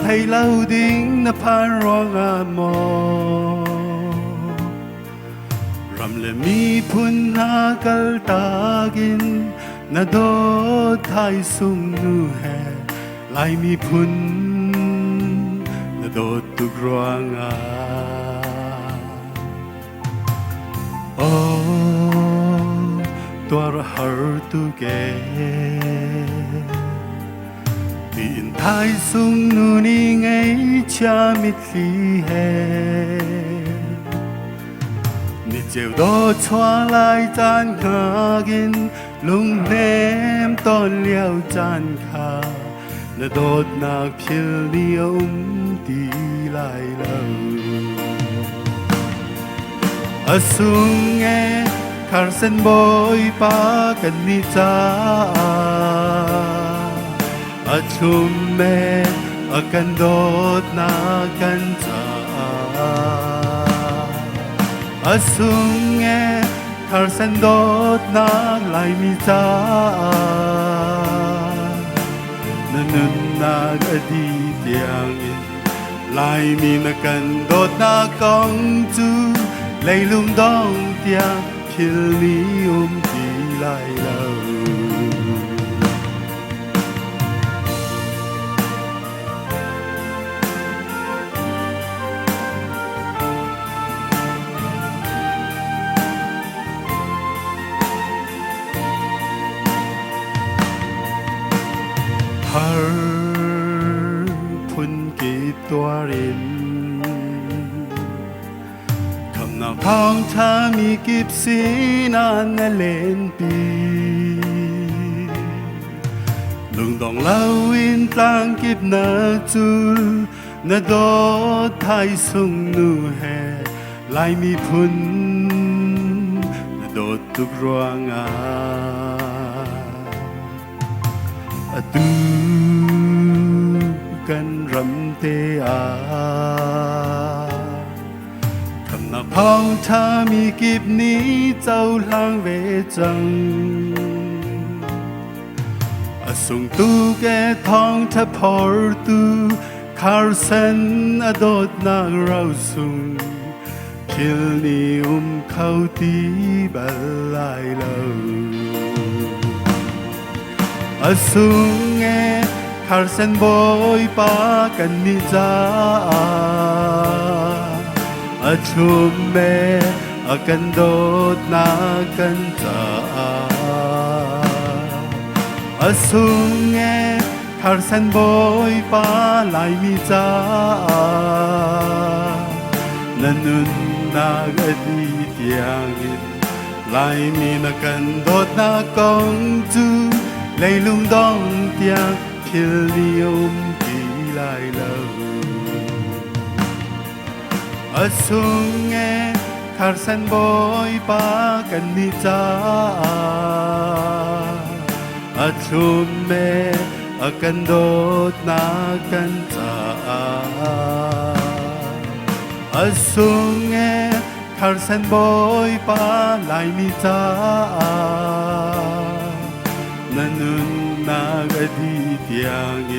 hay lâu đinh na pan rong à mò ram le mi phun na kal tagin na do thai sung nu he lai mi phun na do tu rong à tua har tu ge tin thai sung nu ni ngay cha mit li he ni chiều đó xóa lại chan khá gin lung ném ton liao chan khá na đốt nạc phiêu ni đi lại lâu sung nghe khar sen boy pa kan ni cha chum me akan dot na kan cha sung nghe khar sen dot na lai mi cha nanun na adi tiang lai mi na kan dot na kong chu lấy lung dong tiang phiêu lý đi lại lâu har phun kịp tua rin nào thong cha mi kịp xí nan lên pi lung dong lâu in tang kịp na chu na do thai sung nu he lai mi phun na do tuk ruang a tu kan ram te a phong cha mi kịp ní châu lang về trăng sung tu ke thong cha por tu khar sen adot na rau sung phil ni khâu ti balai lâu sung nghe khar sen boy pa kan ni cha chum me akan dot na kan cha sung nghe khar san boy pa lai mi cha nanun na adi tiang lai mi na kan dot na kong chu lấy lung dong tiang phiêu liêu đi lại lâu sung nghe khar san boy pa kan ni cha chum me akan dot na kan cha sung nghe khar san boy pa lai mi cha nanun na adi tiang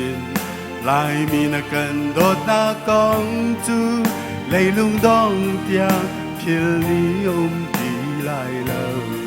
lai mi na kan dot na kong chu lấy lung dong tiang phiêu lý đi lại lâu